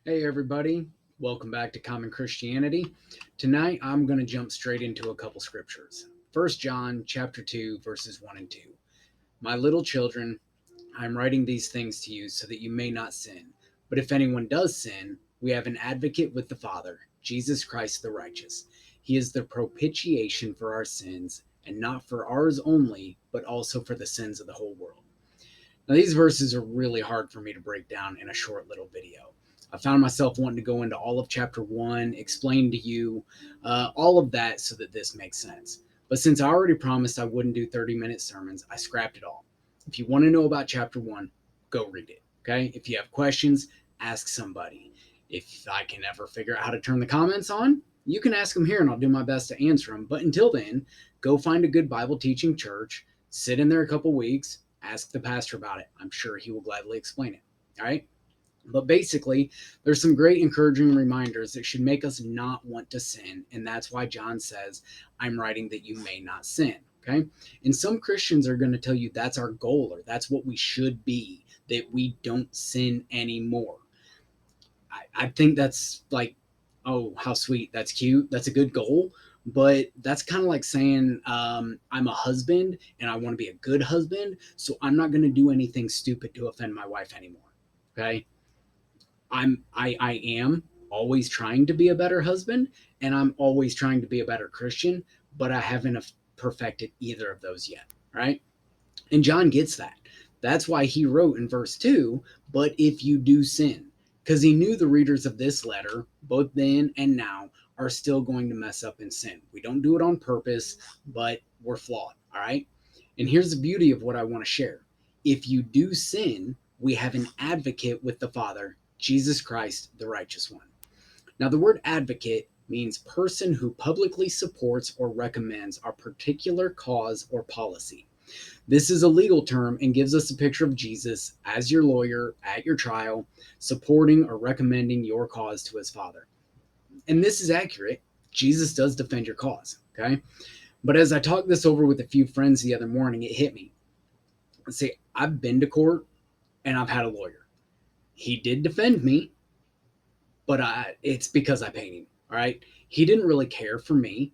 Hey, everybody. Welcome back to Common Christianity. Tonight, I'm going to jump straight into a couple scriptures. First John chapter 2, verses 1 and 2. My little children, I'm writing these things to you so that you may not sin. But if anyone does sin, we have an advocate with the Father, Jesus Christ the righteous. He is the propitiation for our sins, and not for ours only, but also for the sins of the whole world. Now, these verses are really hard for me to break down in a short little video. I found myself wanting to go into all of chapter 1, explain to you all of that so that this makes sense. But since I already promised I wouldn't do 30-minute sermons, I scrapped it all. If you want to know about chapter 1, go read it. Okay? If you have questions, ask somebody. If I can ever figure out how to turn the comments on, you can ask them here and I'll do my best to answer them. But until then, go find a good Bible teaching church, sit in there a couple weeks, ask the pastor about it. I'm sure he will gladly explain it. All right. But basically, there's some great encouraging reminders that should make us not want to sin. And that's why John says, I'm writing that you may not sin. Okay. And some Christians are going to tell you that's our goal or that's what we should be, that we don't sin anymore. I think that's like, oh, how sweet. That's cute. That's a good goal. But that's kind of like saying, I'm a husband and I want to be a good husband. So I'm not going to do anything stupid to offend my wife anymore. Okay. I am always trying to be a better husband and I'm always trying to be a better Christian, but I haven't perfected either of those yet. Right. And John gets that. That's why he wrote in verse 2, but if you do sin, because he knew the readers of this letter, both then and now, are still going to mess up and sin. We don't do it on purpose, but we're flawed. All right. And here's the beauty of what I want to share. If you do sin, we have an advocate with the Father, Jesus Christ, the righteous one. Now, the word advocate means person who publicly supports or recommends a particular cause or policy. This is a legal term and gives us a picture of Jesus as your lawyer at your trial, supporting or recommending your cause to his Father. And this is accurate. Jesus does defend your cause, okay? But as I talked this over with a few friends the other morning, it hit me. See, I've been to court and I've had a lawyer. He did defend me, but it's because I paid him, all right? He didn't really care for me,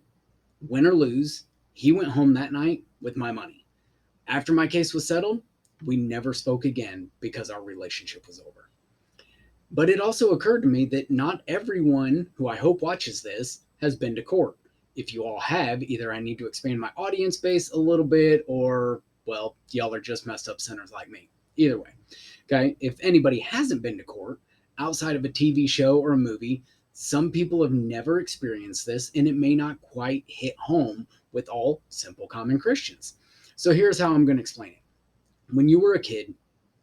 win or lose. He went home that night with my money. After my case was settled, we never spoke again because our relationship was over. But it also occurred to me that not everyone who I hope watches this has been to court. If you all have, either I need to expand my audience base a little bit or, well, y'all are just messed up sinners like me. Either way. Okay. If anybody hasn't been to court outside of a TV show or a movie, some people have never experienced this and it may not quite hit home with all simple common Christians. So here's how I'm going to explain it. When you were a kid,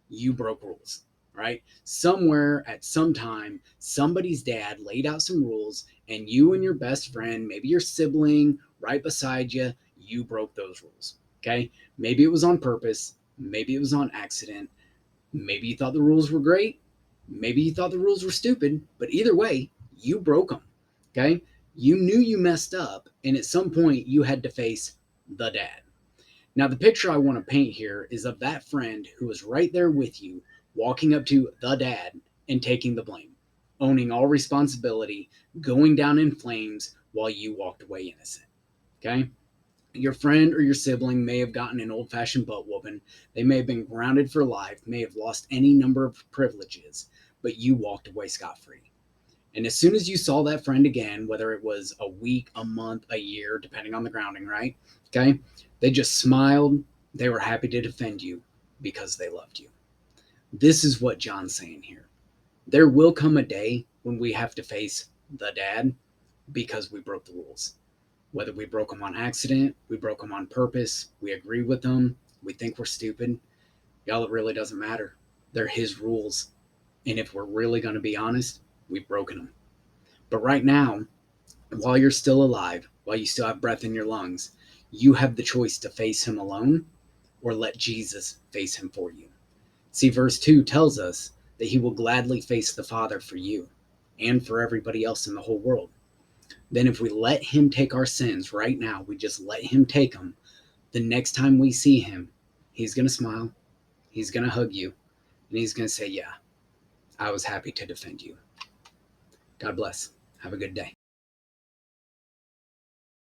you broke rules, right? Somewhere at some time, somebody's dad laid out some rules, and you and your best friend, maybe your sibling right beside you, you broke those rules, okay? Maybe it was on purpose, maybe it was on accident, maybe you thought the rules were great, maybe you thought the rules were stupid, but either way, you broke them, okay? You knew you messed up, and at some point, you had to face the dad. Now, the picture I want to paint here is of that friend who was right there with you, walking up to the dad and taking the blame, owning all responsibility, going down in flames while you walked away innocent. Okay? Your friend or your sibling may have gotten an old fashioned butt whooping. They may have been grounded for life, may have lost any number of privileges, but you walked away scot free. And as soon as you saw that friend again, whether it was a week, a month, a year, depending on the grounding, right? Okay. They just smiled. They were happy to defend you because they loved you. This is what John's saying here. There will come a day when we have to face the dad because we broke the rules. Whether we broke them on accident, we broke them on purpose, we agree with them, we think we're stupid. Y'all, it really doesn't matter. They're his rules. And if we're really going to be honest, we've broken them. But right now, while you're still alive, while you still have breath in your lungs, you have the choice to face him alone or let Jesus face him for you. See, verse 2 tells us that he will gladly face the Father for you and for everybody else in the whole world. Then, if we let him take our sins right now, we just let him take them, the next time we see him, he's going to smile, he's going to hug you, and he's going to say, yeah, I was happy to defend you. God bless. Have a good day.